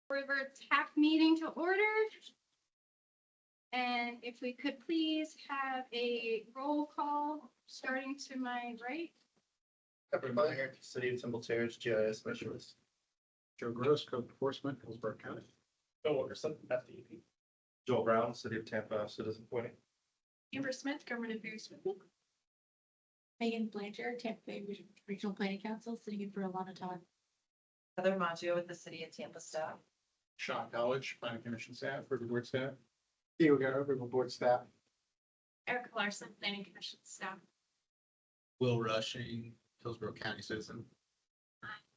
River TAC meeting to order. And if we could please have a roll call starting to my right. Kevin Meyer, City of Temple Terrace, GIS Specialist. Joe Gross, Code Enforcement, Hillsborough County. Bill Wilkerson, FDP. Joel Brown, City of Tampa, Citizen Point. Amber Smith, Government Affairs with Megan Blanchard, Tampa Bay Regional Planning Council, sitting in for Alana Todd. Heather Maggio with the City of Tampa staff. Sean College, Planning Commission staff, River Board staff. Diego Guerra, River Board staff. Erica Larson, Planning Commission staff. Will Rushing, Hillsborough County citizen.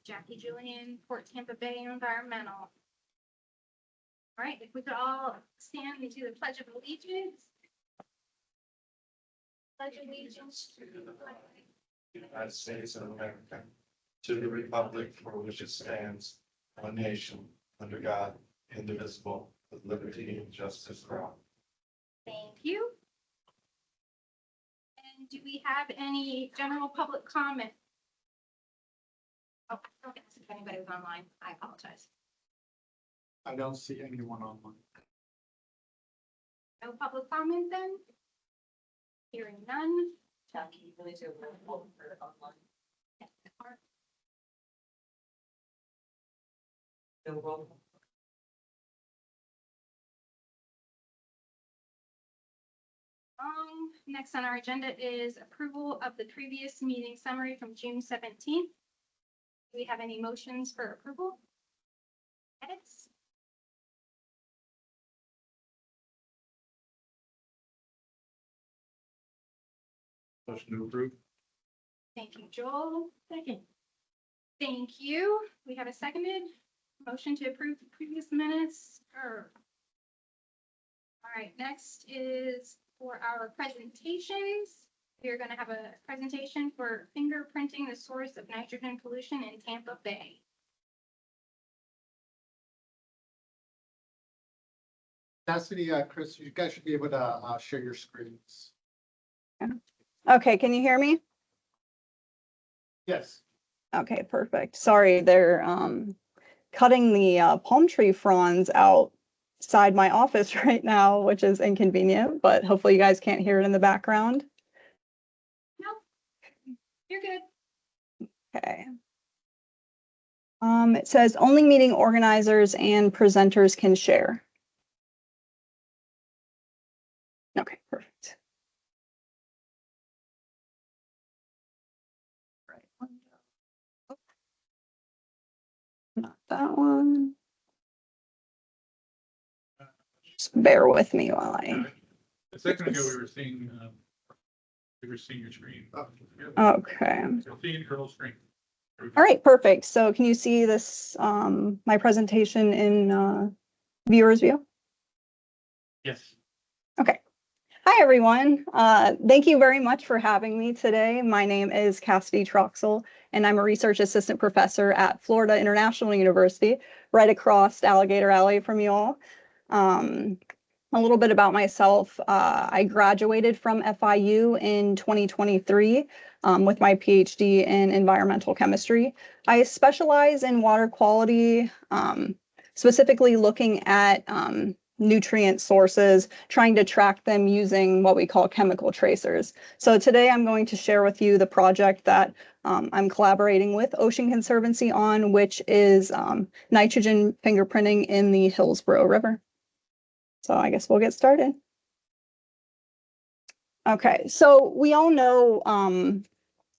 Jackie Julian, Port Tampa Bay Environmental. All right, if we could all stand and do the Pledge of Allegiance. Pledge allegiance to the flag. United States of America, to the republic for which it stands, one nation, under God, indivisible, with liberty and justice for all. Thank you. And do we have any general public comment? Oh, I don't ask if anybody was online. I apologize. I don't see anyone online. No public comment then? Hearing none. Jackie, you really do a roll call for online. No roll call. Next on our agenda is approval of the previous meeting summary from June 17th. Do we have any motions for approval? Edits? Motion to approve. Thank you, Joel. Second. Thank you. We have a seconded motion to approve the previous minutes. All right, next is for our presentations. We're going to have a presentation for fingerprinting the source of nitrogen pollution in Tampa Bay. Cassidy, Chris, you guys should be able to share your screens. Okay, can you hear me? Yes. Okay, perfect. Sorry, they're cutting the palm tree fronds outside my office right now, which is inconvenient, but hopefully you guys can't hear it in the background. Nope, you're good. Okay. It says only meeting organizers and presenters can share. Okay, perfect. Right window. Oh. Not that one. Just bear with me while I. A second ago, we were seeing your screen. Okay. Seeing your whole screen. All right, perfect. So can you see this, my presentation in viewer's view? Yes. Okay. Hi, everyone. Thank you very much for having me today. My name is Cassidy Troxel, and I'm a research assistant professor at Florida International University, right across Alligator Alley from you all. A little bit about myself. I graduated from FIU in 2023 with my PhD in environmental chemistry. I specialize in water quality, specifically looking at nutrient sources, trying to track them using what we call chemical tracers. So today I'm going to share with you the project that I'm collaborating with Ocean Conservancy on, which is nitrogen fingerprinting in the Hillsborough River. So I guess we'll get started. Okay, so we all know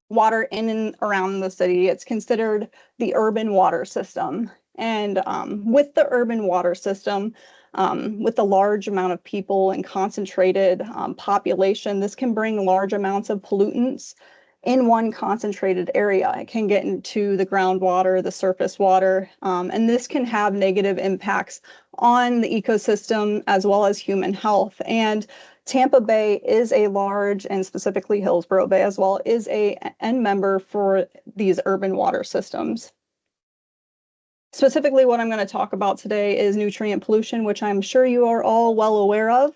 water in and around the city. It's considered the urban water system. And with the urban water system, with the large amount of people and concentrated population, this can bring large amounts of pollutants in one concentrated area. It can get into the groundwater, the surface water, and this can have negative impacts on the ecosystem as well as human health. And Tampa Bay is a large, and specifically Hillsborough Bay as well, is a end member for these urban water systems. Specifically, what I'm going to talk about today is nutrient pollution, which I'm sure you are all well aware of.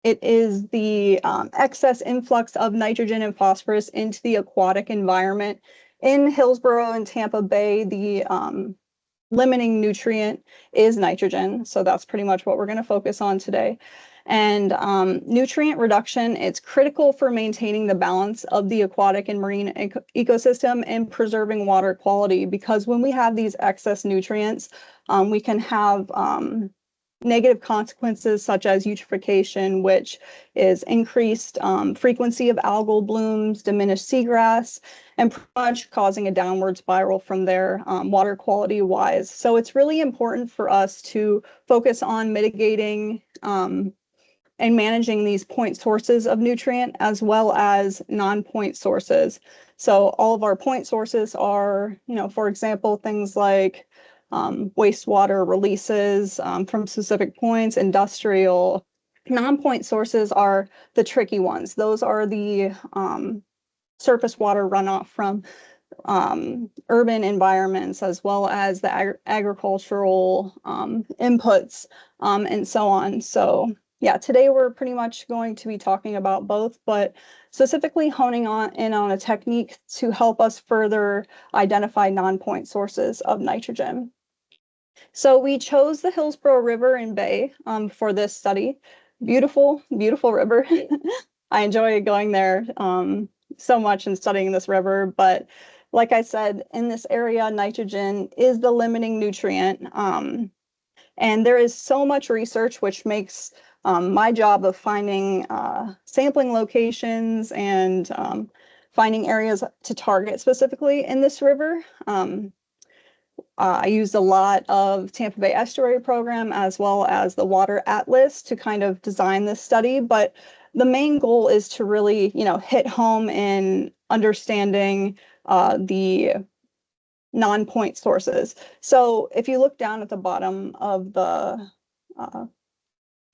It is the excess influx of nitrogen and phosphorus into the aquatic environment. In Hillsborough and Tampa Bay, the limiting nutrient is nitrogen. So that's pretty much what we're going to focus on today. And nutrient reduction, it's critical for maintaining the balance of the aquatic and marine ecosystem and preserving water quality, because when we have these excess nutrients, we can have negative consequences such as eutrophication, which is increased frequency of algal blooms, diminished seagrass, and pretty much causing a downward spiral from there, water quality wise. So it's really important for us to focus on mitigating and managing these point sources of nutrient as well as non-point sources. So all of our point sources are, for example, things like wastewater releases from specific points, industrial. Non-point sources are the tricky ones. Those are the surface water runoff from urban environments, as well as the agricultural inputs and so on. So yeah, today we're pretty much going to be talking about both, but specifically honing in on a technique to help us further identify non-point sources of nitrogen. So we chose the Hillsborough River and Bay for this study. Beautiful, beautiful river. I enjoy going there so much and studying this river, but like I said, in this area, nitrogen is the limiting nutrient. And there is so much research, which makes my job of finding sampling locations and finding areas to target specifically in this river. I used a lot of Tampa Bay Estuary Program as well as the Water Atlas to kind of design this study, but the main goal is to really, hit home in understanding the non-point sources. So if you look down at the bottom of the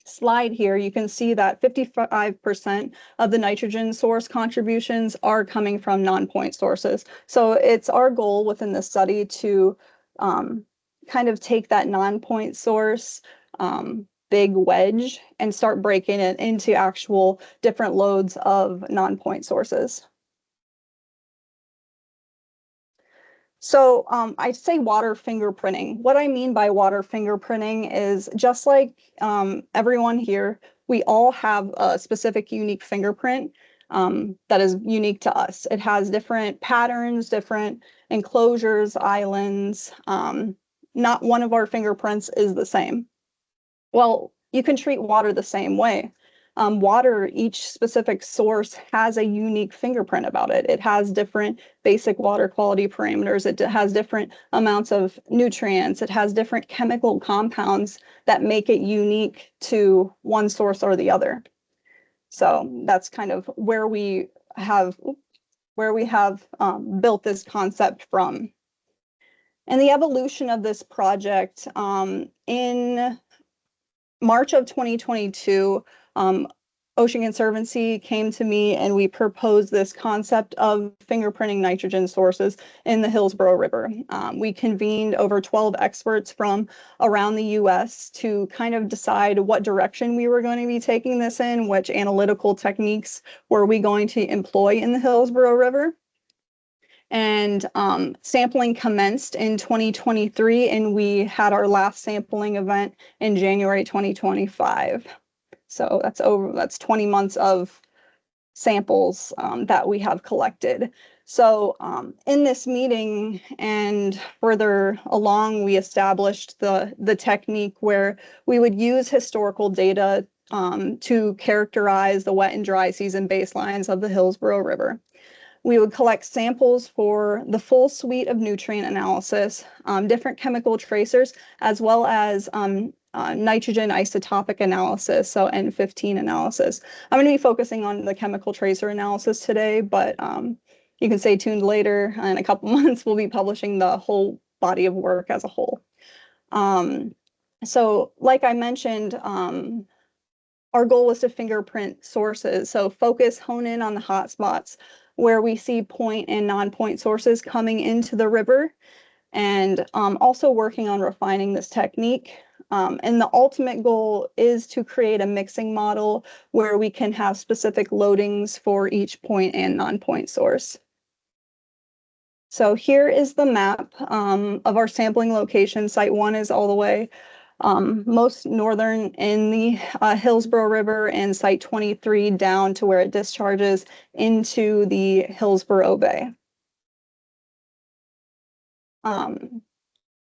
slide here, you can see that 55% of the nitrogen source contributions are coming from non-point sources. So it's our goal within the study to kind of take that non-point source big wedge and start breaking it into actual different loads of non-point sources. So I say water fingerprinting. What I mean by water fingerprinting is just like everyone here, we all have a specific unique fingerprint that is unique to us. It has different patterns, different enclosures, islands. Not one of our fingerprints is the same. Well, you can treat water the same way. Water, each specific source has a unique fingerprint about it. It has different basic water quality parameters. It has different amounts of nutrients. It has different chemical compounds that make it unique to one source or the other. So that's kind of where we have built this concept from. And the evolution of this project in March of 2022, Ocean Conservancy came to me and we proposed this concept of fingerprinting nitrogen sources in the Hillsborough River. We convened over 12 experts from around the US to kind of decide what direction we were going to be taking this in, which analytical techniques were we going to employ in the Hillsborough River. And sampling commenced in 2023, and we had our last sampling event in January 2025. So that's 20 months of samples that we have collected. So in this meeting and further along, we established the technique where we would use historical data to characterize the wet and dry season baselines of the Hillsborough River. We would collect samples for the full suite of nutrient analysis, different chemical tracers, as well as nitrogen isotopic analysis, so N15 analysis. I'm going to be focusing on the chemical tracer analysis today, but you can stay tuned later. In a couple months, we'll be publishing the whole body of work as a whole. So like I mentioned, our goal was to fingerprint sources. So focus, hone in on the hotspots where we see point and non-point sources coming into the river, and also working on refining this technique. And the ultimate goal is to create a mixing model where we can have specific loadings for each point and non-point source. So here is the map of our sampling location. Site 1 is all the way most northern in the Hillsborough River, and Site 23 down to where it discharges into the Hillsborough Bay.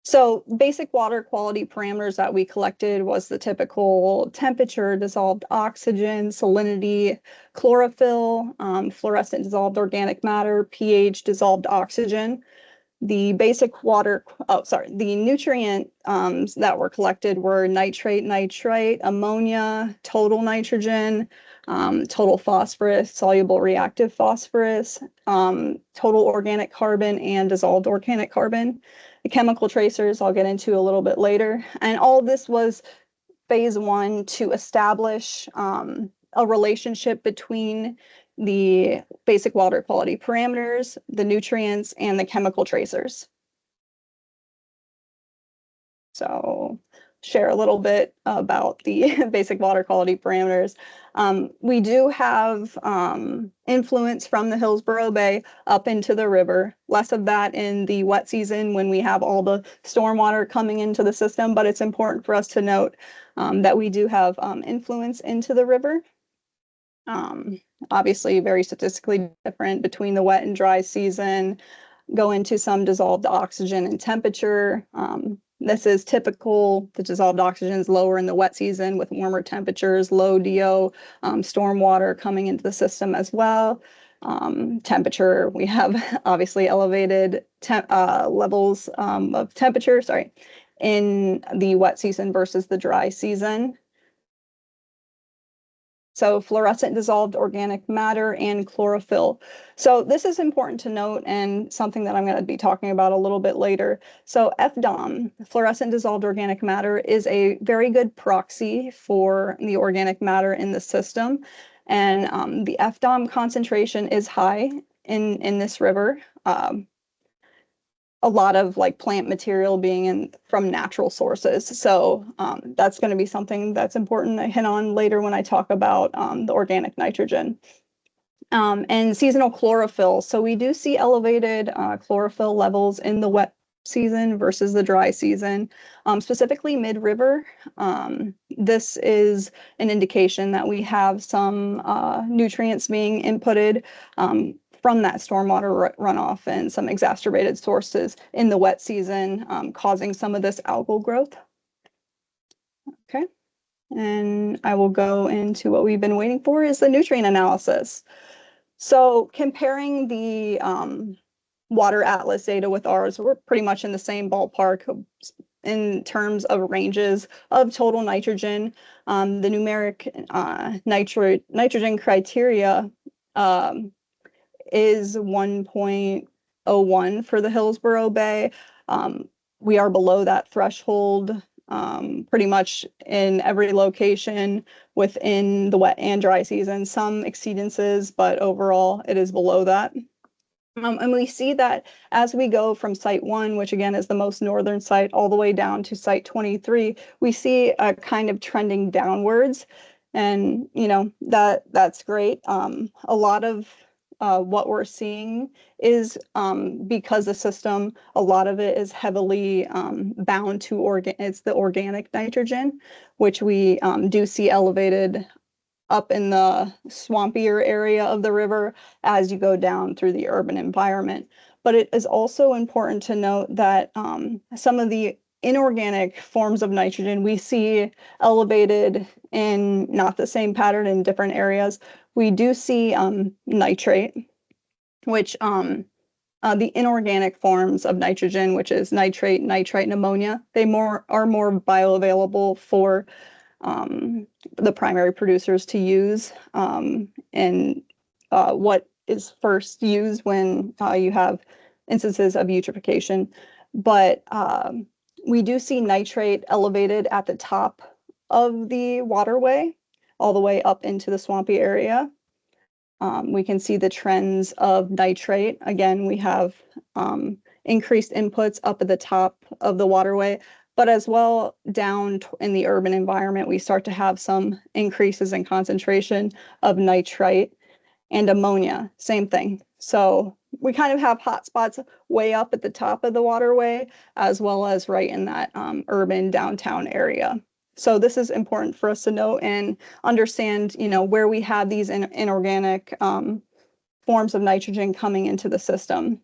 So basic water quality parameters that we collected was the typical temperature, dissolved oxygen, salinity, chlorophyll, fluorescent dissolved organic matter, pH, dissolved oxygen. The basic water, the nutrient that were collected were nitrate, nitrite, ammonia, total nitrogen, total phosphorus, soluble reactive phosphorus, total organic carbon, and dissolved organic carbon. The chemical tracers I'll get into a little bit later. And all of this was phase 1 to establish a relationship between the basic water quality parameters, the nutrients, and the chemical tracers. So share a little bit about the basic water quality parameters. We do have influence from the Hillsborough Bay up into the river, less of that in the wet season when we have all the stormwater coming into the system, but it's important for us to note that we do have influence into the river. Obviously very statistically different between the wet and dry season, go into some dissolved oxygen and temperature. This is typical. The dissolved oxygen is lower in the wet season with warmer temperatures, low DO, stormwater coming into the system as well. Temperature, we have obviously elevated levels of temperature, in the wet season versus the dry season. So fluorescent dissolved organic matter and chlorophyll. So this is important to note and something that I'm going to be talking about a little bit later. So FDOM, fluorescent dissolved organic matter, is a very good proxy for the organic matter in the system. And the FDOM concentration is high in this river. A lot of like plant material being from natural sources. So that's going to be something that's important to hit on later when I talk about the organic nitrogen. And seasonal chlorophyll. So we do see elevated chlorophyll levels in the wet season versus the dry season, specifically mid-river. This is an indication that we have some nutrients being inputted from that stormwater runoff and some exacerbated sources in the wet season, causing some of this algal growth. Okay, and I will go into what we've been waiting for is the nutrient analysis. So comparing the water atlas data with ours, we're pretty much in the same ballpark in terms of ranges of total nitrogen. The numeric nitrogen criteria is 1.01 for the Hillsborough Bay. We are below that threshold pretty much in every location within the wet and dry season. Some exceedances, but overall it is below that. And we see that as we go from site 1, which again is the most northern site, all the way down to site 23, we see a kind of trending downwards. And, you know, that's great. A lot of what we're seeing is because the system, a lot of it is heavily bound to it's the organic nitrogen, which we do see elevated up in the swampier area of the river as you go down through the urban environment. But it is also important to note that some of the inorganic forms of nitrogen we see elevated in not the same pattern in different areas. We do see nitrate, which the inorganic forms of nitrogen, which is nitrate, nitrite, and ammonia, they are more bioavailable for the primary producers to use, and what is first used when you have instances of eutrophication. But we do see nitrate elevated at the top of the waterway, all the way up into the swampy area. We can see the trends of nitrate. Again, we have increased inputs up at the top of the waterway, but as well down in the urban environment, we start to have some increases in concentration of nitrite and ammonia. Same thing. So we kind of have hotspots way up at the top of the waterway, as well as right in that urban downtown area. So this is important for us to know and understand, where we have these inorganic forms of nitrogen coming into the system.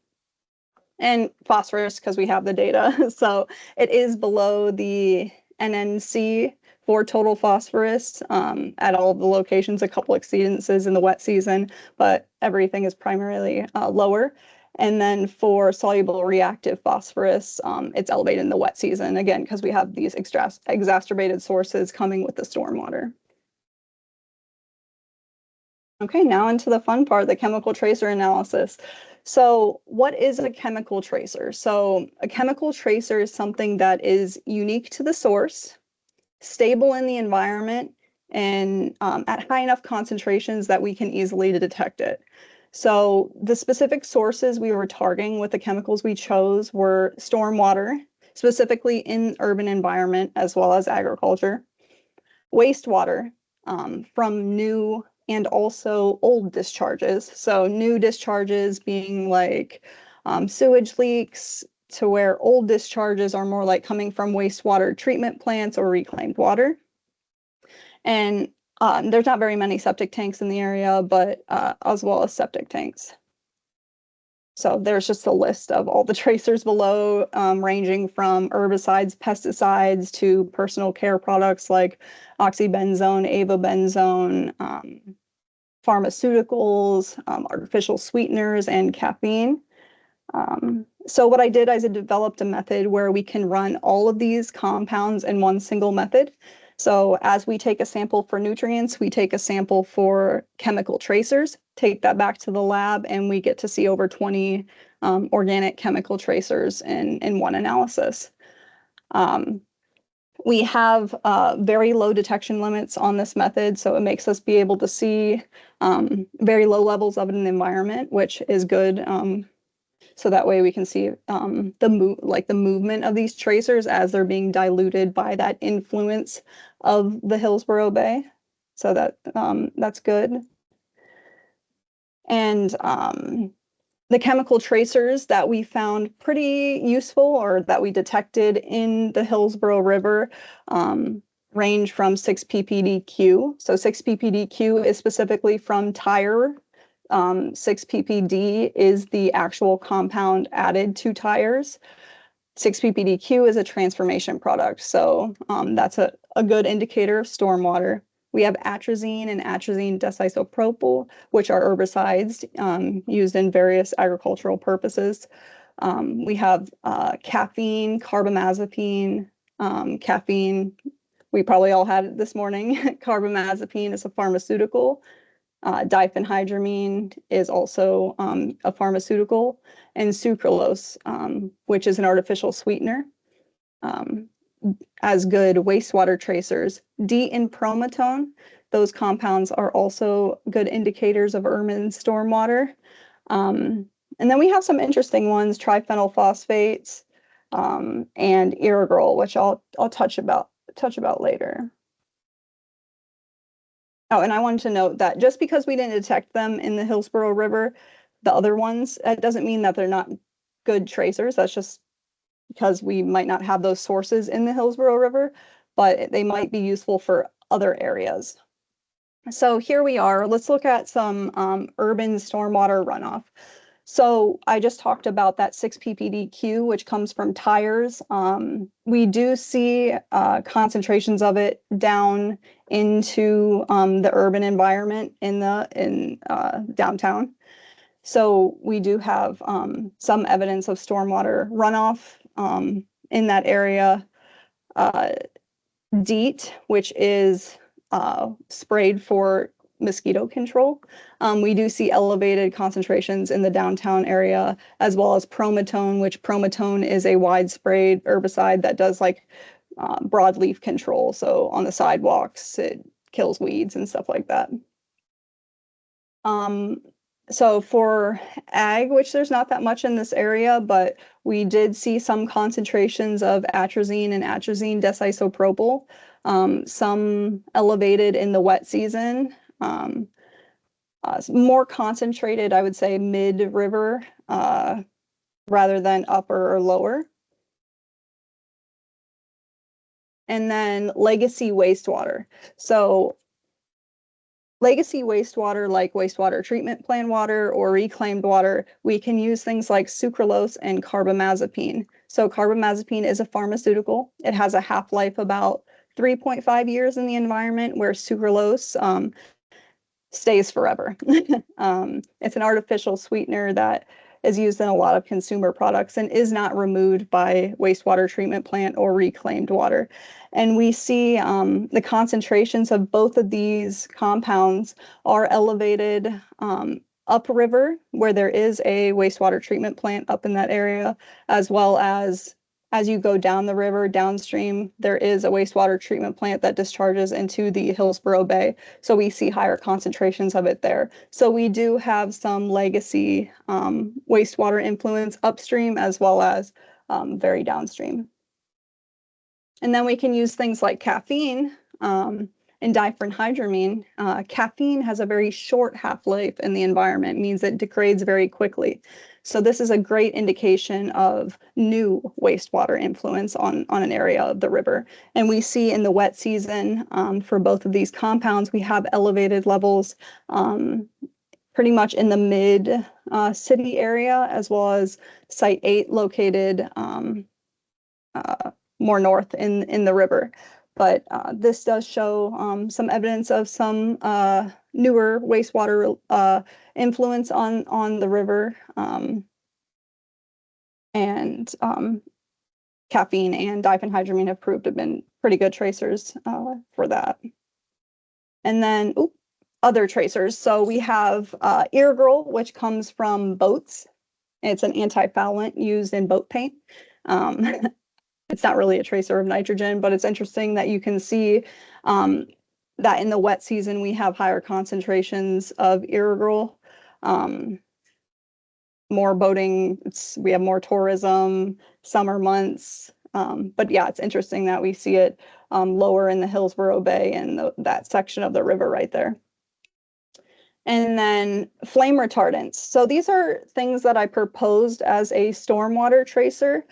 And phosphorus, because we have the data. So it is below the NNC for total phosphorus at all of the locations, a couple exceedances in the wet season, but everything is primarily lower. And then for soluble reactive phosphorus, it's elevated in the wet season, again, because we have these exacerbated sources coming with the stormwater. Okay, now into the fun part, the chemical tracer analysis. So what is a chemical tracer? So a chemical tracer is something that is unique to the source, stable in the environment, and at high enough concentrations that we can easily detect it. So the specific sources we were targeting with the chemicals we chose were stormwater, specifically in urban environment as well as agriculture, wastewater from new and also old discharges. So new discharges being like sewage leaks, to where old discharges are more like coming from wastewater treatment plants or reclaimed water. And there's not very many septic tanks in the area, but as well as septic tanks. So there's just a list of all the tracers below, ranging from herbicides, pesticides, to personal care products like oxybenzone, avobenzone, pharmaceuticals, artificial sweeteners, and caffeine. So what I did is I developed a method where we can run all of these compounds in one single method. So as we take a sample for nutrients, we take a sample for chemical tracers, take that back to the lab, and we get to see over 20 organic chemical tracers in one analysis. We have very low detection limits on this method, so it makes us be able to see very low levels of it in the environment, which is good. So that way we can see the movement of these tracers as they're being diluted by that influence of the Hillsborough Bay. So that's good. And the chemical tracers that we found pretty useful, or that we detected in the Hillsborough River, range from 6 ppdq. So 6 ppdq is specifically from tire. 6 ppd is the actual compound added to tires. 6 ppdq is a transformation product. So that's a good indicator of stormwater. We have atrazine and atrazine desisopropyl, which are herbicides used in various agricultural purposes. We have caffeine, carbamazepine. Caffeine, we probably all had it this morning. Carbamazepine is a pharmaceutical. Diphenhydramine is also a pharmaceutical, and sucralose, which is an artificial sweetener. As good wastewater tracers, D and promatone, those compounds are also good indicators of urban stormwater. And then we have some interesting ones, triphenyl phosphates and irrigrol, which I'll touch about later. Oh, and I wanted to note that just because we didn't detect them in the Hillsborough River, the other ones, that doesn't mean that they're not good tracers. That's just because we might not have those sources in the Hillsborough River, but they might be useful for other areas. So here we are. Let's look at some urban stormwater runoff. So I just talked about that 6 ppdq, which comes from tires. We do see concentrations of it down into the urban environment in downtown. So we do have some evidence of stormwater runoff in that area. DEET, which is sprayed for mosquito control. We do see elevated concentrations in the downtown area, as well as promatone, which promatone is a widespread herbicide that does like broadleaf control. So on the sidewalks, it kills weeds and stuff like that. So for ag, which there's not that much in this area, but we did see some concentrations of atrazine and atrazine desisopropyl, some elevated in the wet season. more concentrated, I would say mid-river rather than upper or lower. And then legacy wastewater. So legacy wastewater, like wastewater treatment plant water or reclaimed water, we can use things like sucralose and carbamazepine. So carbamazepine is a pharmaceutical. It has a half-life about 3.5 years in the environment, where sucralose stays forever. It's an artificial sweetener that is used in a lot of consumer products and is not removed by wastewater treatment plant or reclaimed water. And we see the concentrations of both of these compounds are elevated upriver, where there is a wastewater treatment plant up in that area, as well as you go down the river downstream, there is a wastewater treatment plant that discharges into the Hillsborough Bay. So we see higher concentrations of it there. So we do have some legacy wastewater influence upstream as well as very downstream. And then we can use things like caffeine and diphenhydramine. Caffeine has a very short half-life in the environment, means it degrades very quickly. So this is a great indication of new wastewater influence on an area of the river. And we see in the wet season for both of these compounds, we have elevated levels pretty much in the mid city area, as well as Site 8 located more north in the river. But this does show some evidence of some newer wastewater influence on the river. And caffeine and diphenhydramine have proved to have been pretty good tracers for that. And then other tracers. So we have irrigal, which comes from boats. It's an anti-foulant used in boat paint. It's not really a tracer of nitrogen, but it's interesting that you can see that in the wet season, we have higher concentrations of irrigal. More boating, we have more tourism, summer months. But yeah, it's interesting that we see it lower in the Hillsborough Bay and that section of the river right there. And then flame retardants. So these are things that I proposed as a stormwater tracer.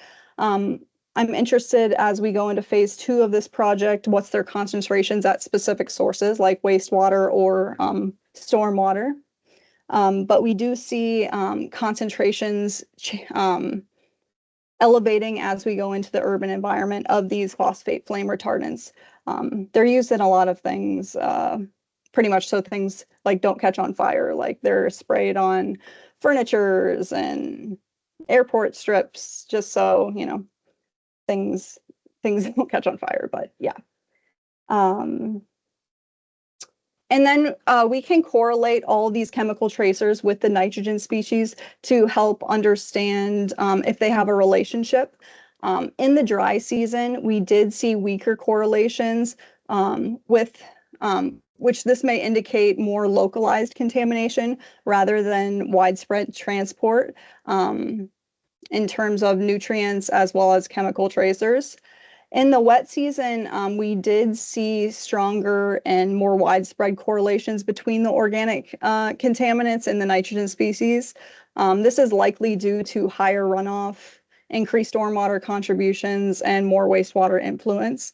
I'm interested, as we go into phase 2 of this project, what's their concentrations at specific sources like wastewater or stormwater. But we do see concentrations elevating as we go into the urban environment of these phosphate flame retardants. They're used in a lot of things, pretty much so things like don't catch on fire, like they're sprayed on furnitures and airport strips, just so, you know, things don't catch on fire, but yeah. And then we can correlate all these chemical tracers with the nitrogen species to help understand if they have a relationship. In the dry season, we did see weaker correlations with which this may indicate more localized contamination rather than widespread transport in terms of nutrients as well as chemical tracers. In the wet season, we did see stronger and more widespread correlations between the organic contaminants and the nitrogen species. This is likely due to higher runoff, increased stormwater contributions, and more wastewater influence.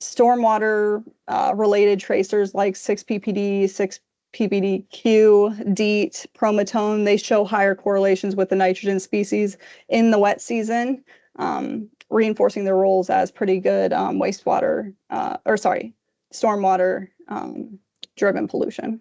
Stormwater related tracers like 6-PPD, 6-PPDQ, DEET, promatone, they show higher correlations with the nitrogen species in the wet season, reinforcing their roles as pretty good stormwater driven pollution.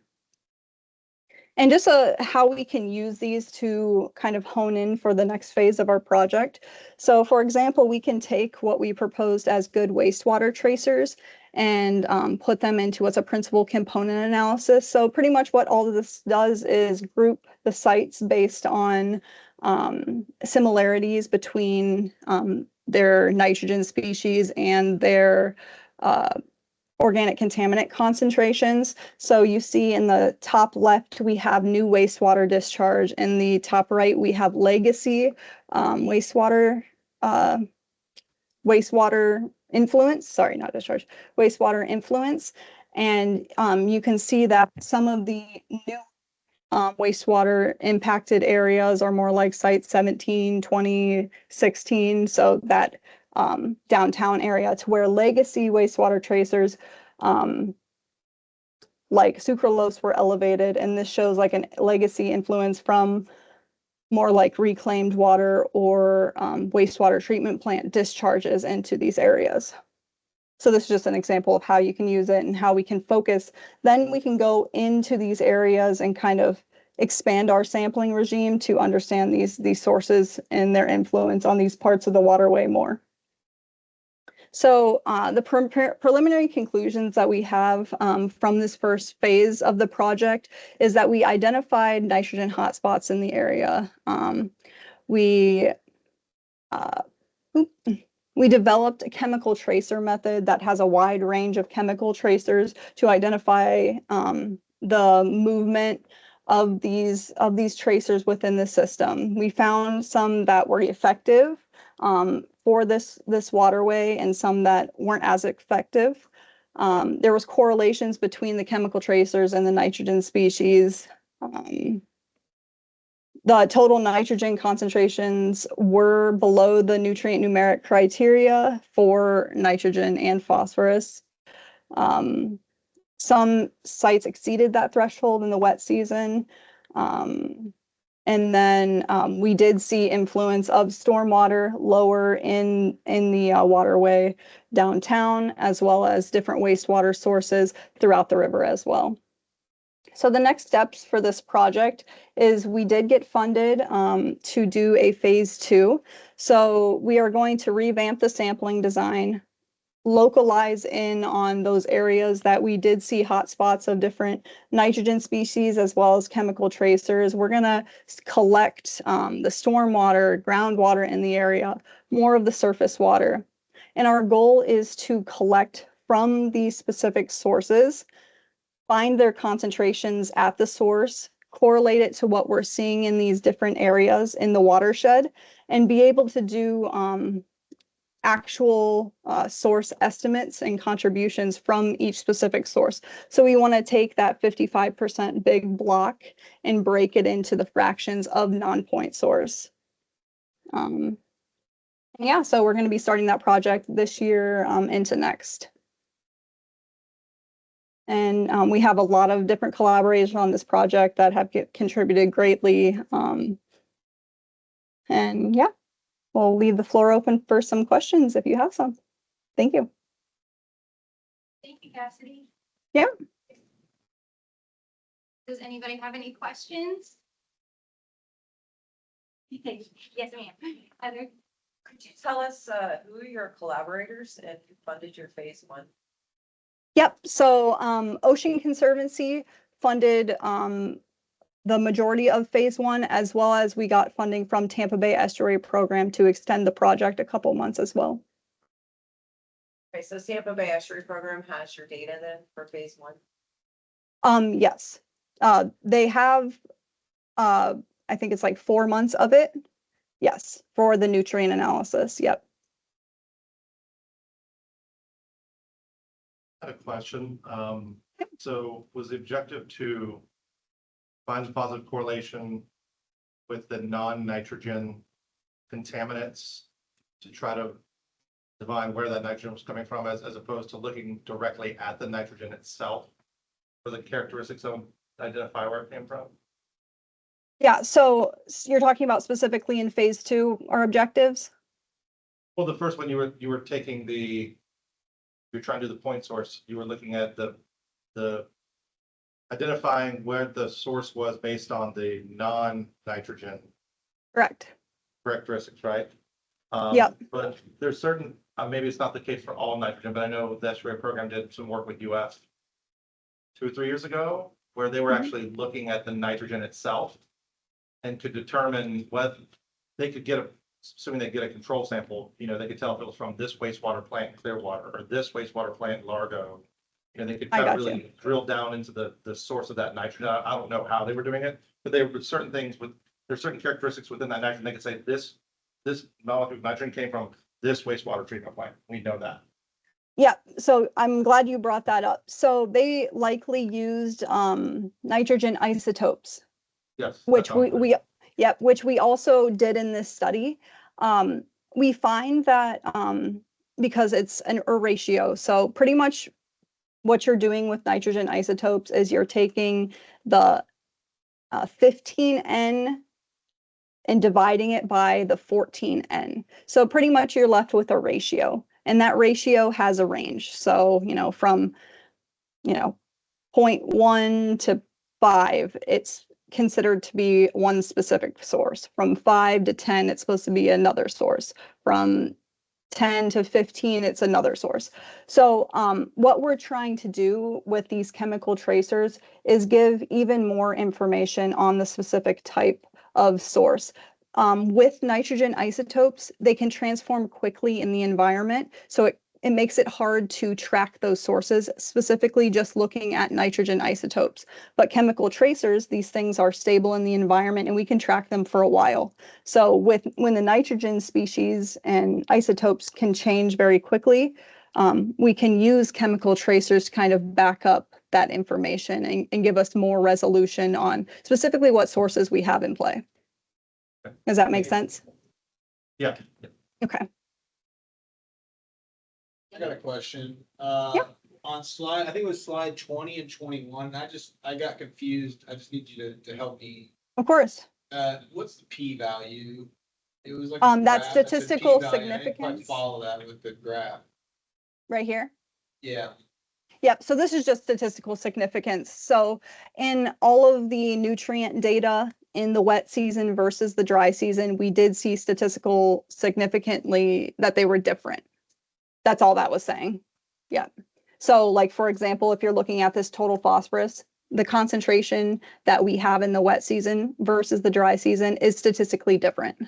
And just how we can use these to kind of hone in for the next phase of our project. So for example, we can take what we proposed as good wastewater tracers and put them into what's a principal component analysis. So pretty much what all of this does is group the sites based on similarities between their nitrogen species and their organic contaminant concentrations. So you see in the top left, we have new wastewater discharge. In the top right, we have legacy wastewater influence, sorry, not discharge, wastewater influence. And you can see that some of the new wastewater impacted areas are more like site 17, 20, 16. So that downtown area, to where legacy wastewater tracers like sucralose were elevated. And this shows like a legacy influence from more like reclaimed water or wastewater treatment plant discharges into these areas. So this is just an example of how you can use it and how we can focus. Then we can go into these areas and kind of expand our sampling regime to understand these sources and their influence on these parts of the waterway more. So the preliminary conclusions that we have from this first phase of the project is that we identified nitrogen hotspots in the area. We developed a chemical tracer method that has a wide range of chemical tracers to identify the movement of these tracers within the system. We found some that were effective for this waterway and some that weren't as effective. There was correlations between the chemical tracers and the nitrogen species. The total nitrogen concentrations were below the nutrient numeric criteria for nitrogen and phosphorus. Some sites exceeded that threshold in the wet season. And then we did see influence of stormwater lower in the waterway downtown, as well as different wastewater sources throughout the river as well. So the next steps for this project is we did get funded to do a phase 2. So we are going to revamp the sampling design, localize in on those areas that we did see hotspots of different nitrogen species as well as chemical tracers. We're going to collect the stormwater, groundwater in the area, more of the surface water. And our goal is to collect from these specific sources, find their concentrations at the source, correlate it to what we're seeing in these different areas in the watershed, and be able to do actual source estimates and contributions from each specific source. So we want to take that 55% big block and break it into the fractions of non-point source. Yeah, so we're going to be starting that project this year into next. And we have a lot of different collaborators on this project that have contributed greatly. And yeah, we'll leave the floor open for some questions if you have some. Thank you. Thank you, Cassidy. Yeah. Does anybody have any questions? Yes, ma'am. Heather? Could you tell us who are your collaborators and who funded your phase 1? Yep. So Ocean Conservancy funded the majority of phase 1, as well as we got funding from Tampa Bay Estuary Program to extend the project a couple months as well. Okay, so Tampa Bay Estuary Program has your data then for phase 1? Yes. They have I think it's like 4 months of it. Yes, for the nutrient analysis. Yep. I have a question. So was the objective to find the positive correlation with the non-nitrogen contaminants to try to divine where that nitrogen was coming from, as opposed to looking directly at the nitrogen itself for the characteristics of identify where it came from? Yeah, so you're talking about specifically in phase 2, our objectives? Well, the first one, you were taking you're trying to do the point source. You were looking at the identifying where the source was based on the non-nitrogen Correct. characteristics, right? Yep. But there's certain, maybe it's not the case for all nitrogen, but I know the estuary program did some work with UF 2 or 3 years ago, where they were actually looking at the nitrogen itself and could determine whether they could get assuming they get a control sample, they could tell if it was from this wastewater plant in Clearwater or this wastewater plant in Largo. They could kind of really drill down into the source of that nitrogen. I don't know how they were doing it, but there were certain things there's certain characteristics within that nitrogen. They could say this molecule of nitrogen came from this wastewater treatment plant. We know that. Yeah, so I'm glad you brought that up. So they likely used nitrogen isotopes, Yes. that which sounds right. which we also did in this study. We find that because it's a ratio, so pretty much what you're doing with nitrogen isotopes is you're taking the 15N and dividing it by the 14N. So pretty much you're left with a ratio, and that ratio has a range. So, from, you know, 0.1 to 5, it's considered to be one specific source. From 5 to 10, it's supposed to be another source. From 10 to 15, it's another source. So what we're trying to do with these chemical tracers is give even more information on the specific type of source. With nitrogen isotopes, they can transform quickly in the environment. So it makes it hard to track those sources, specifically just looking at nitrogen isotopes. But chemical tracers, these things are stable in the environment and we can track them for a while. So when the nitrogen species and isotopes can change very quickly, we can use chemical tracers to kind of back up that information and give us more resolution on specifically what sources we have in play. Does that make sense? Yeah. Okay. I got a question. Yeah. On slide, I think it was slide 20 and 21, I got confused. I just need you to help me. Of course. What's the P value? It was like. That's graph that said statistical p-value, and I didn't quite significance. follow that with the graph. Right here. Yeah. Yep, so this is just statistical significance. So in all of the nutrient data in the wet season versus the dry season, we did see statistical significantly that they were different. That's all that was saying. Yeah. So like, for example, if you're looking at this total phosphorus, the concentration that we have in the wet season versus the dry season is statistically different.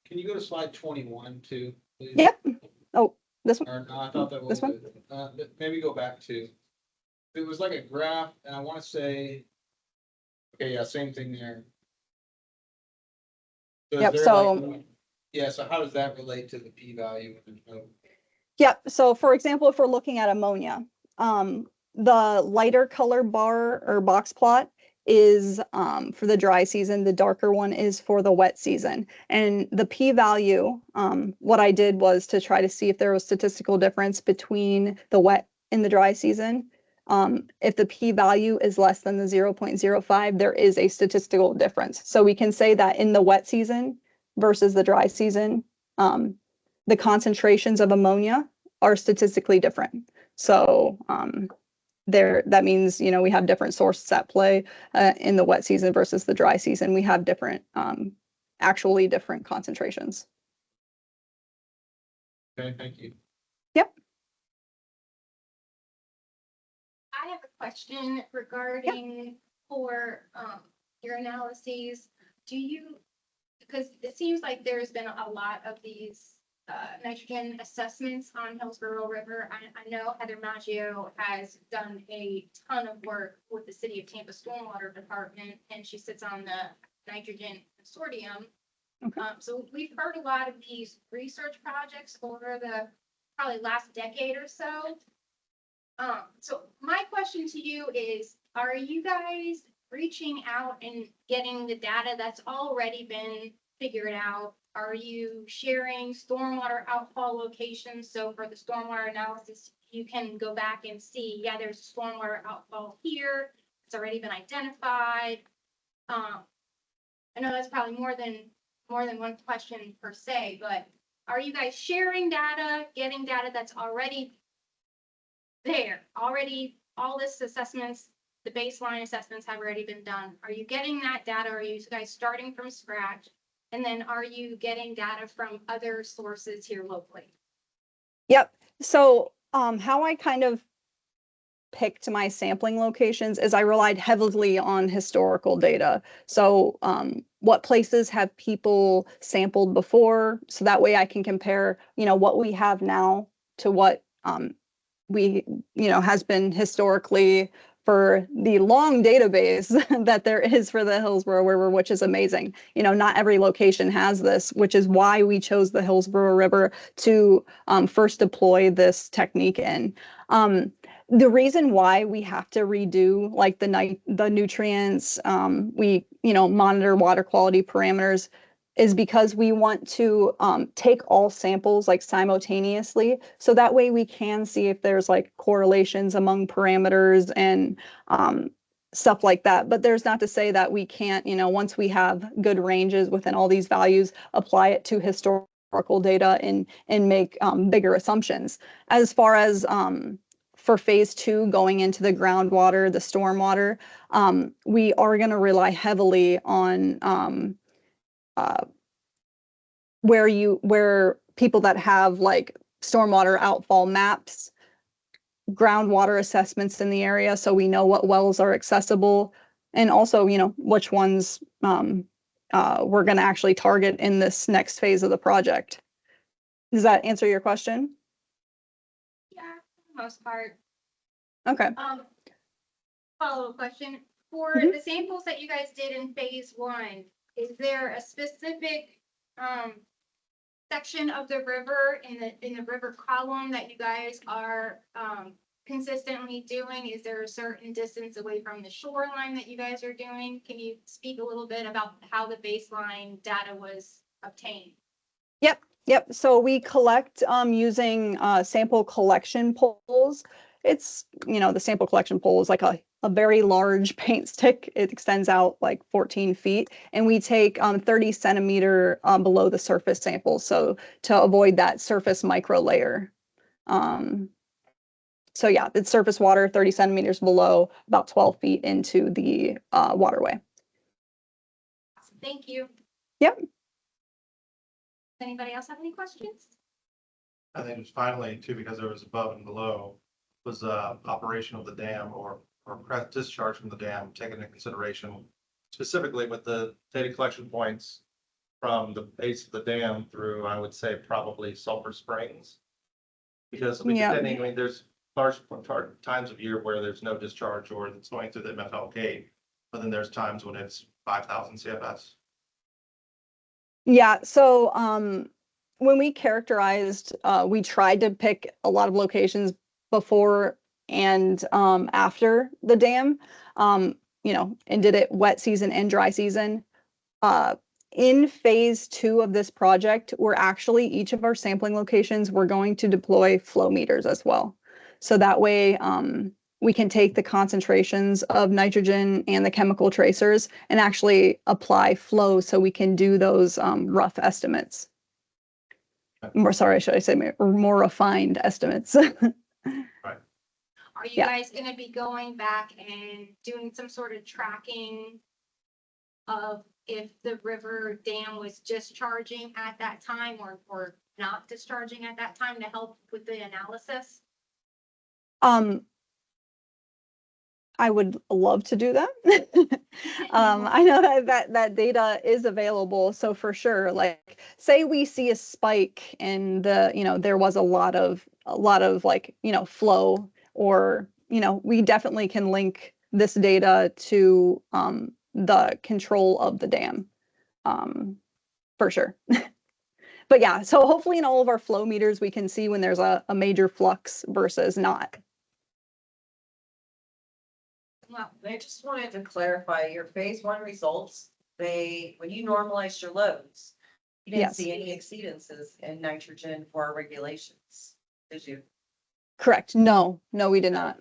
Can you go to slide 21 too, please? Yep. Oh, this one? Or no, I thought that was This one? it. Maybe go back to. It was like a graph, and I want to say. Okay, yeah, same thing there. is Yep, there, so- like, yeah, so how does that relate to the P value? Yep. So for example, if we're looking at ammonia, the lighter color bar or box plot is for the dry season. The darker one is for the wet season. And the P value, what I did was to try to see if there was statistical difference between the wet and the dry season. If the P value is less than the 0.05, there is a statistical difference. So we can say that in the wet season versus the dry season, the concentrations of ammonia are statistically different. So that means, we have different sources at play in the wet season versus the dry season. We have different, actually different concentrations. Okay, thank you. Yep. I have a question regarding for your analyses. Because it seems like there's been a lot of these nitrogen assessments on Hillsborough River. I know Heather Maggio has done a ton of work with the City of Tampa Stormwater Department, and she sits on the nitrogen consortium. Okay. So we've heard a lot of these research projects over the probably last decade or so. So my question to you is, are you guys reaching out and getting the data that's already been figured out? Are you sharing stormwater outfall locations? So for the stormwater analysis, you can go back and see, yeah, there's a stormwater outfall here. It's already been identified. I know that's probably more than one question per se, but are you guys sharing data, getting data that's already there? Already, all this assessments, the baseline assessments have already been done. Are you getting that data? Are you guys starting from scratch? And then are you getting data from other sources here locally? Yep. So how I kind of picked my sampling locations is I relied heavily on historical data. So what places have people sampled before? So that way I can compare, what we have now to what we, has been historically for the long database that there is for the Hillsborough River, which is amazing. You know, not every location has this, which is why we chose the Hillsborough River to first deploy this technique in. The reason why we have to redo like the nutrients, we, you know, monitor water quality parameters is because we want to take all samples like simultaneously. So that way we can see if there's like correlations among parameters and stuff like that. But there's not to say that we can't, you know, once we have good ranges within all these values, apply it to historical data and make bigger assumptions. As far as for phase 2 going into the groundwater, the stormwater, we are going to rely heavily on where people that have like stormwater outfall maps, groundwater assessments in the area, so we know what wells are accessible, and also, you know, which ones we're going to actually target in this next phase of the project. Does that answer your question? Yeah, for the most part. Okay. Follow-up question. For Mhm. the samples that you guys did in phase 1, is there a specific section of the river in the river column that you guys are consistently doing? Is there a certain distance away from the shoreline that you guys are doing? Can you speak a little bit about how the baseline data was obtained? Yep. So we collect using sample collection poles. It's, you know, the sample collection pole is like a very large paint stick. It extends out like 14 feet, and we take 30 centimeter below the surface sample, so to avoid that surface micro layer. So yeah, it's surface water 30 centimeters below, about 12 feet into the waterway. Thank you. Yep. Anybody else have any questions? I think just finally too, because there was above and below, was operation of the dam or discharge from the dam taken into consideration, specifically with the data collection points from the base of the dam through, I would say, probably Sulphur Springs. Because Yeah. depending, I mean, there's large times of year where there's no discharge or it's going through the MFL gate, but then there's times when it's 5,000 CFS. Yeah, so when we characterized, we tried to pick a lot of locations before and after the dam, you know, and did it wet season and dry season. In phase 2 of this project, we're actually, each of our sampling locations, we're going to deploy flow meters as well. So that way, we can take the concentrations of nitrogen and the chemical tracers and actually apply flow so we can do those rough estimates. More, sorry, should I say more refined estimates? Are you Yeah. guys gonna be going back and doing some sort of tracking of if the river dam was discharging at that time or not discharging at that time to help with the analysis? I would love to do that. I know that data is available, so for sure, like say we see a spike in the, you know, there was a lot of like, you know, flow, or, you know, we definitely can link this data to the control of the dam, for sure. But yeah, so hopefully in all of our flow meters, we can see when there's a major flux versus not. Well, I just wanted to clarify your phase 1 results. When you normalized your loads, you didn't Yes. see any exceedances in nitrogen for our regulations, did you? Correct. No, we did not.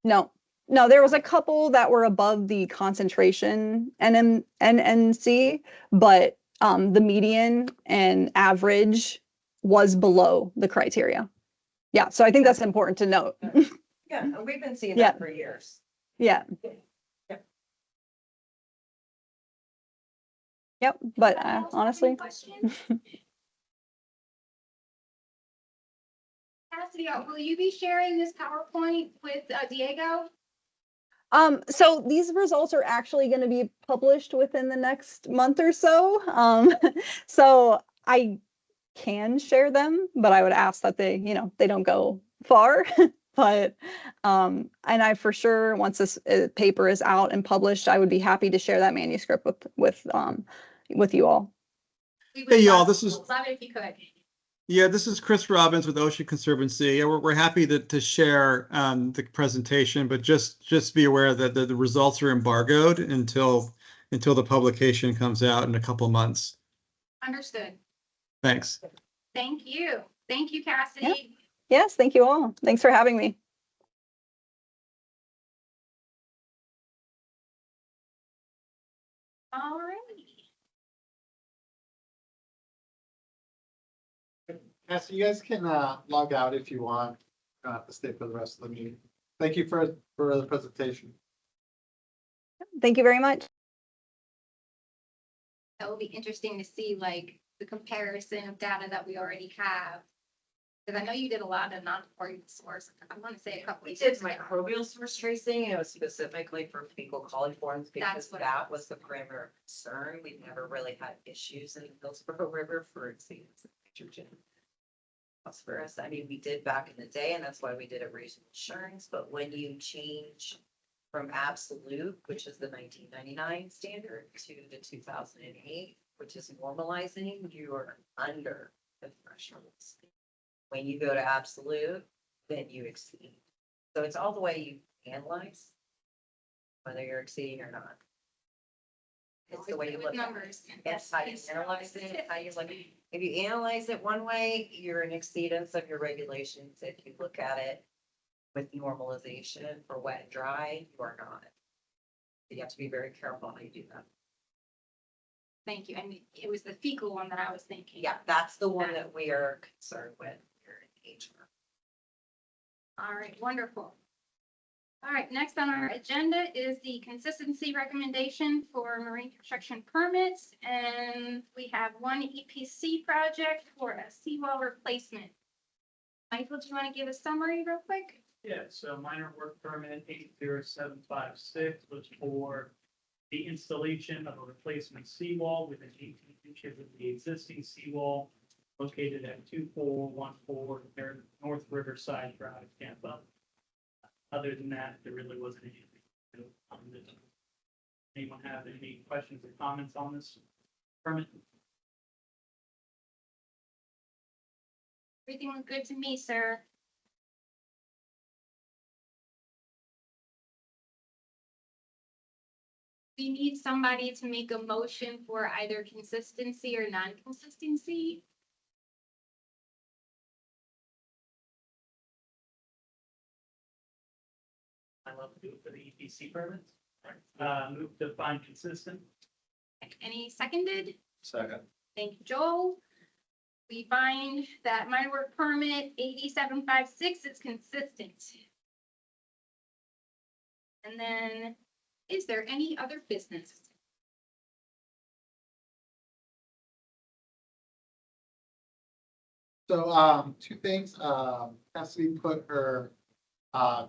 No, there was a couple that were above the concentration NNC, but the median and average was below the criteria. Yeah, so I think that's important to note. Yeah, and we've been seeing Yeah. that for years. Yeah. Yep, but anybody else have any honestly, questions? Cassidy, will you be sharing this PowerPoint with Diego? so these results are actually going to be published within the next month or so. So I can share them, but I would ask that they, you know, they don't go far. But, and I for sure, once this paper is out and published, I would be happy to share that manuscript with you all. We would Hey, y'all, love- this is- Love it if you could. Yeah, this is Chris Robbins with Ocean Conservancy. Yeah, we're happy to share the presentation, but just be aware that the results are embargoed until the publication comes out in a couple months. Understood. Thanks. Thank you. Thank you, Cassidy. Yes, thank you all. Thanks for having me. All right. Cassie, you guys can log out if you want. You don't have to stay for the rest of the meeting. Thank you for the presentation. Thank you very much. That will be interesting to see like the comparison of data that we already have. Because I know you did a lot of non-reporting source. I want to say a couple We of did years ago. microbial source tracing, and it was specifically for fecal coliforms because That's what it that was. was the primary concern. We've never really had issues in the Hillsborough River for exceedance of nitrogen. Phosphorus, I mean, we did back in the day, and that's why we did a regional assurance, but when you change from absolute, which is the 1999 standard, to the 2008, which is normalizing, you are under the thresholds. When you go to absolute, then you exceed. So it's all the way you analyze whether you're exceeding or not. It's the way you With look at it. numbers. It's how you analyze it, how you look. If you analyze it one way, you're in exceedance of your regulations. If you look at it with normalization for wet and dry, you are not. You have to be very careful how you do that. Thank you. And it was the fecal one that I was thinking. Yeah, that's the one that we are concerned with here in HR. All right, wonderful. All right, next on our agenda is the consistency recommendation for marine construction permits. And we have one EPC project for a seawall replacement. Michael, do you want to give a summary real quick? Yeah, so minor work permit 80756 was for the installation of a replacement seawall within 18 inches of the existing seawall located at 2414 North Riverside Drive, Tampa. Other than that, there really wasn't anything to do on this. Anyone have any questions or comments on this permit? Everything looked good to me, sir. We need somebody to make a motion for either consistency or non-consistency. I love to do it for the EPC permits. Move to find consistent. Any seconded? Second. Thank you, Joel. We find that minor work permit 8756 is consistent. And then, is there any other business? So, two things, Cassidy put her,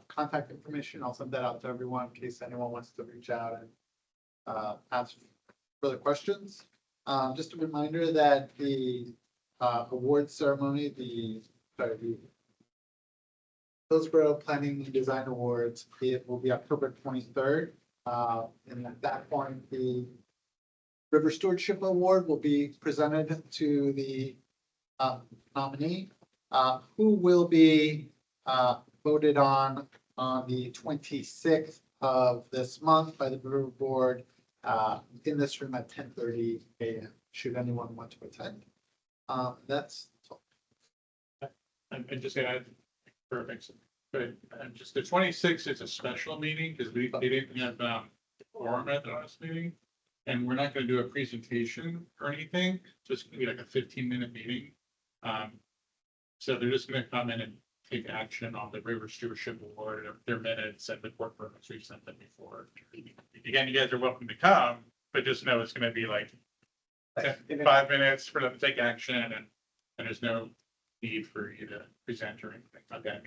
contact information. I'll send that out to everyone in case anyone wants to reach out and, ask further questions. Just a reminder that the, award ceremony, the Hillsborough Planning and Design Awards, it will be October 23rd. And at that point, the River Stewardship Award will be presented to the nominee, who will be voted on the 26th of this month by the River Board in this room at 10:30 a.m. Should anyone want to attend? That's all. I'm just gonna add, perfect, but just the 26th is a special meeting because we didn't have quorum at the last meeting. And we're not gonna do a presentation or anything, so it's gonna be like a 15-minute meeting. So they're just gonna come in and take action on the River Stewardship Award, their minutes and the court permits we've sent them before. Again, you guys are welcome to come, but just know it's gonna be like 5 minutes for them to take action and there's no need for you to present or anything like that.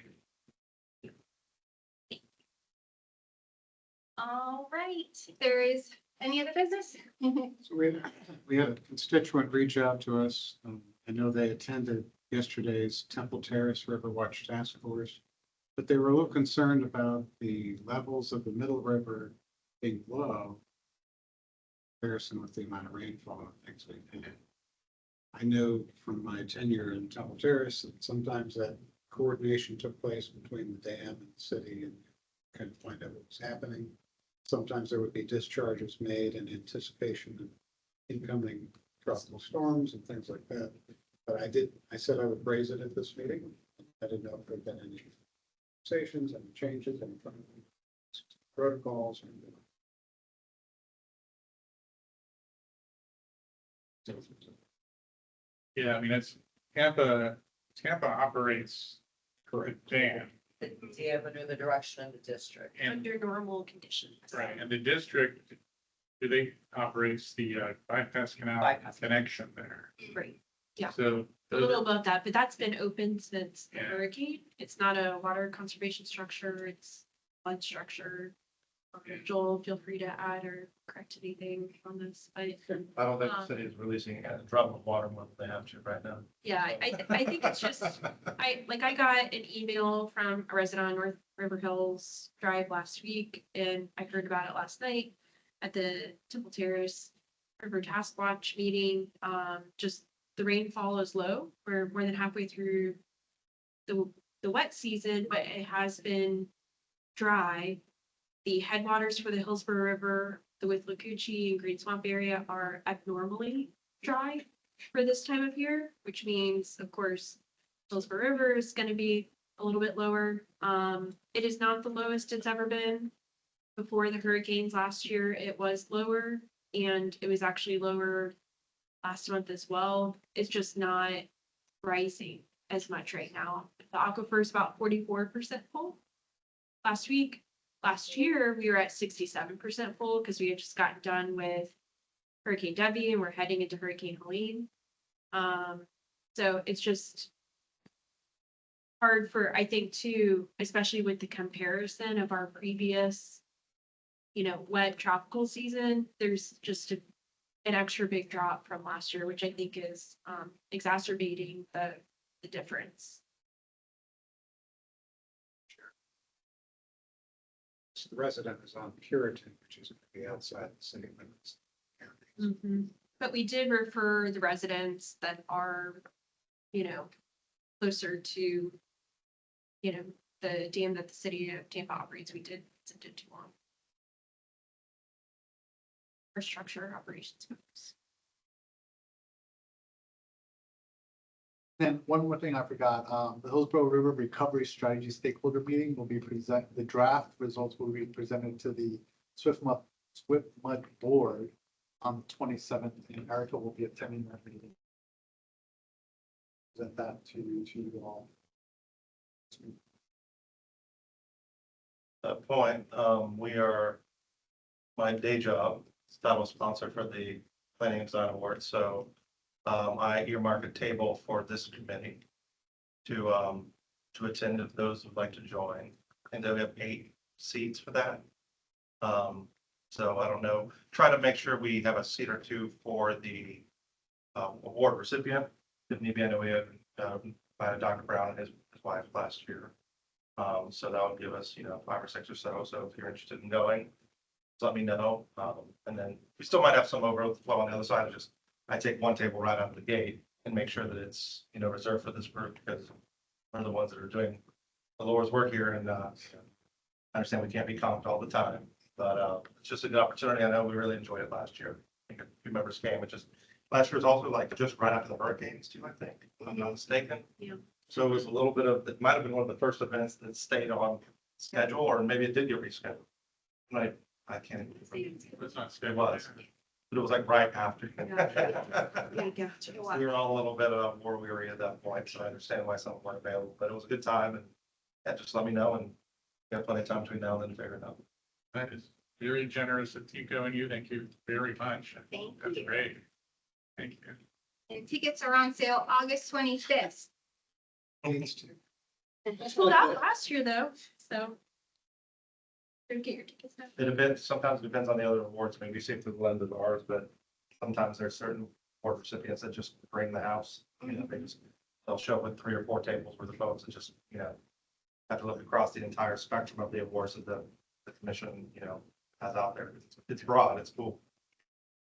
All right, there is any other business? So we had a constituent reach out to us. I know they attended yesterday's Temple Terrace River Watch Task Force But they were a little concerned about the levels of the middle river being low. in Comparison with the amount of rainfall and things we've had. I know from my tenure in Temple Terrace that sometimes that coordination took place between the dam and the city and kind of find out what was happening. Sometimes there would be discharges made in anticipation of incoming tropical storms and things like that. But I said I would raise it at this meeting. I didn't know if there had been any conversations, any changes, any protocols. Yeah, I mean, Tampa operates the dam, The dam under the direction of the district. and, Under normal conditions. right, and the district, operates the bypass canal Bypass. connection there. Right, yeah. So. a little above that, but that's been open since the Yeah. hurricane. It's not a water conservation structure, it's flood structure. Joel, feel free to add or correct anything on this, but I don't think the city is releasing a drop of water more than they have to right now. yeah, I think it's just, I got an email from a resident on North River Hills Drive last week, and I heard about it last night at the Temple Terrace River Task Watch meeting. Just the rainfall is low. We're more than halfway through the wet season, but it has been dry. The headwaters for the Hillsborough River, the Withlacoochee and Green Swamp area are abnormally dry for this time of year, which means, of course, Hillsborough River is going to be a little bit lower. It is not the lowest it's ever been. Before the hurricanes last year, it was lower, and it was actually lower last month as well. It's just not rising as much right now. The aquifer is about 44% full last week. Last year, we were at 67% full because we had just gotten done with Hurricane Debbie and we're heading into Hurricane Helene. So it's just hard for, I think, too, especially with the comparison of our previous, wet tropical season. There's just an extra big drop from last year, which I think is exacerbating the difference. The resident is on Puritan, which is going to be outside the city limits. But we did refer the residents that are, closer to, the dam that the city of Tampa operates. We did send it to them. Our structure operations folks. And one more thing I forgot, the Hillsborough River Recovery Strategy Stakeholder Meeting will be the draft results will be presented to the Swift Mud Board on the 27th, and Erica will be attending that meeting. Present that to you all. That point, my day job, title sponsor for the Planning and Design Award, so I earmark a table for this committee to attend if those would like to join. And then we have 8 seats for that. So I don't know, try to make sure we have a seat or 2 for the award recipient. If need be, I know we had Dr. Brown and his wife last year. So that would give us, 5 or 6 or so. So if you're interested in going, just let me know. And then we still might have some overflow on the other side. I take one table right out of the gate and make sure that it's, reserved for this group because they're the ones that are doing the Lord's work here. And I understand we can't be comped all the time, but it's just a good opportunity. I know we really enjoyed it last year. I think a few members came. Last year was also just right after the hurricanes too, I think, if I'm not mistaken. Yeah. So it was a little bit it might have been one of the first events that stayed on schedule, or maybe it did get rescheduled. I can't even remember. It's not It scheduled. was, but it was right after. Yeah. We were all a little bit war weary at that point, so I understand why some weren't available, but it was a good time, and just let me know, and we have plenty of time between now and then to figure it out. That is very generous of Tico and you. Thank you very much. Thank That's you. great. Thank you. And tickets are on sale August 25th. Sold out last year though, so. Get your tickets now. Sometimes it depends on the other awards, maybe see if the blend of ours, but sometimes there's certain award recipients that just bring the house, they'll show up with 3 or 4 tables worth of folks and just, have to look across the entire spectrum of the awards that the commission, you know, has out there. It's broad, it's cool.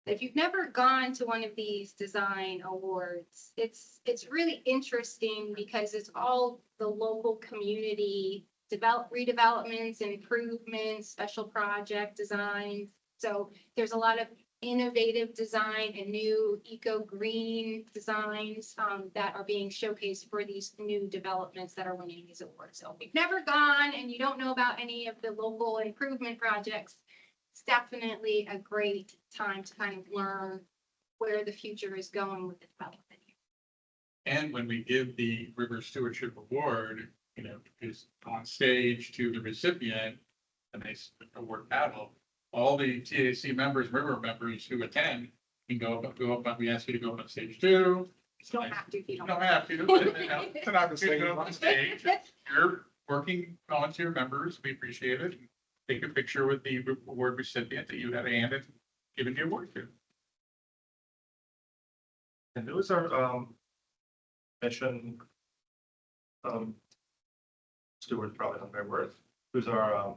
If you've never gone to one of these design awards, it's really interesting because it's all the local community redevelopments, improvements, special project designs. So there's a lot of innovative design and new eco-green designs that are being showcased for these new developments that are winning these awards. So if you've never gone and you don't know about any of the local improvement projects, it's definitely a great time to kind of learn where the future is going with the development. And when we give the River Stewardship Award, you know, is on stage to the recipient and they award panel, all the TAC members, river members who attend can go up, we ask you to go up on stage too. You don't have to if you You don't. don't have to, but, you know, it's an opportunity to go up on stage. You're working volunteer members, we appreciate it. Take a picture with the award recipient that you had handed, given the award to. And who is our mission steward, probably not the right word, who's our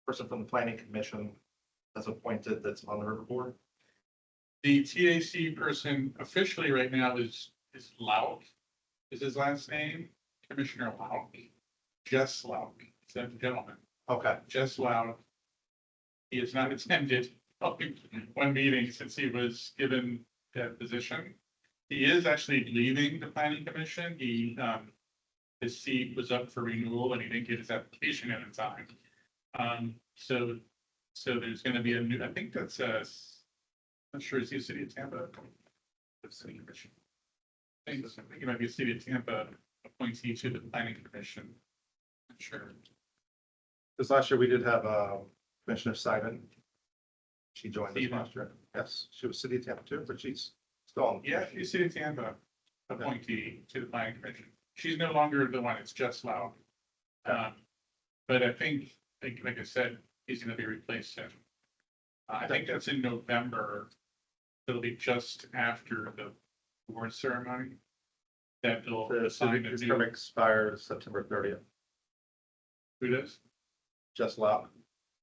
person from the planning commission that's appointed that's on the river board? The TAC person officially right now is Lauk, is his last name, Commissioner Lauk. Jess Lauk, is that the gentleman? Okay, Jess Lauk. He has not attended one meeting since he was given that position. He is actually leaving the planning commission. He, his seat was up for renewal and he didn't get his application in time. So there's gonna be a new, I think that's not sure, is he a city of Tampa? The city commission. I think it might be a city of Tampa appointee to the planning commission. Not sure. this last year we did have Commissioner Simon. She joined us Steven. last year. Yes, she was city of Tampa too, but she's still on. Yeah, she's city of Tampa appointee to the planning commission. She's no longer the one, it's just Lau. But I think, like I said, he's gonna be replaced soon. I think that's in November. It'll be just after the award ceremony. That they'll The assign city, a his term new, expires September 30th. who does? Just Loud,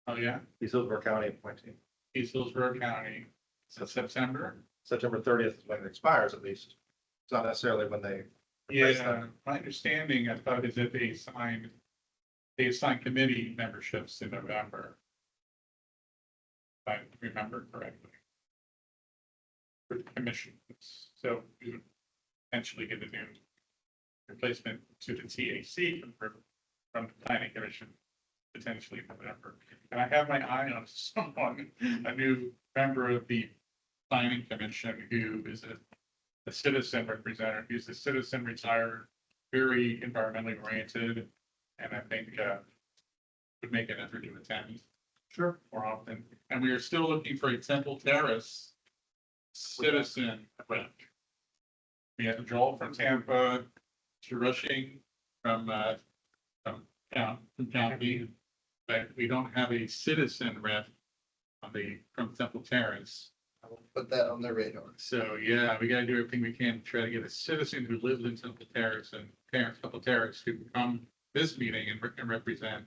Oh, yeah, he's Hillsborough County appointee. East Hillsborough County, so September. September 30th is when it expires at least. It's not necessarily when they. replace Yeah, them. my understanding, I thought is that they assign committee memberships in November. If I remember correctly. For the commission, so we would eventually get a new replacement to the TAC from the planning commission, potentially in November. And I have my eye on someone, a new member of the planning commission who is a citizen representative. He's a citizen retired, very environmentally oriented, and I think would make an effort to attend. Sure. More often. And we are still looking for a Temple Terrace citizen rep. We have Joel from Tampa, Mr. Rushing from county, but we don't have a citizen rep from Temple Terrace. Put that on the radar. So, yeah, we gotta do everything we can to try to get a citizen who lives in Temple Terrace and Temple Terrace who can come this meeting and represent.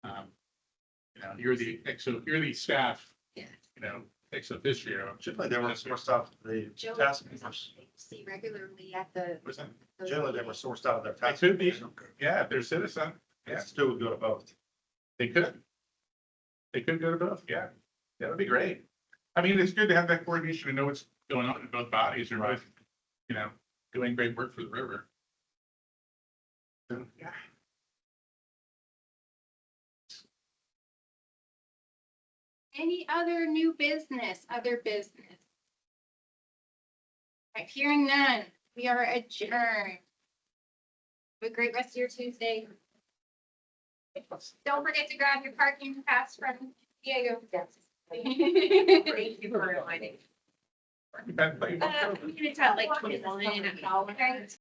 You know, you're the staff, Yeah. you know, ex officio. Generally, they were sourced out of the Joe, task is force. something you see regularly at the. Was that? Generally, they were sourced out of their They task. could be, force. yeah, if they're citizen, yeah, Still would go to both. they could. They could go to both, yeah, that would be great. I mean, it's good to have that coordination and know what's going on in both bodies, or both, you know, doing great work for the river. Yeah. Any other new business, other business? Right, hearing none, we are adjourned. Have a great rest of your Tuesday. Don't forget to grab your parking pass from Diego. Thank you for reminding. That- It's at like 21 and a half.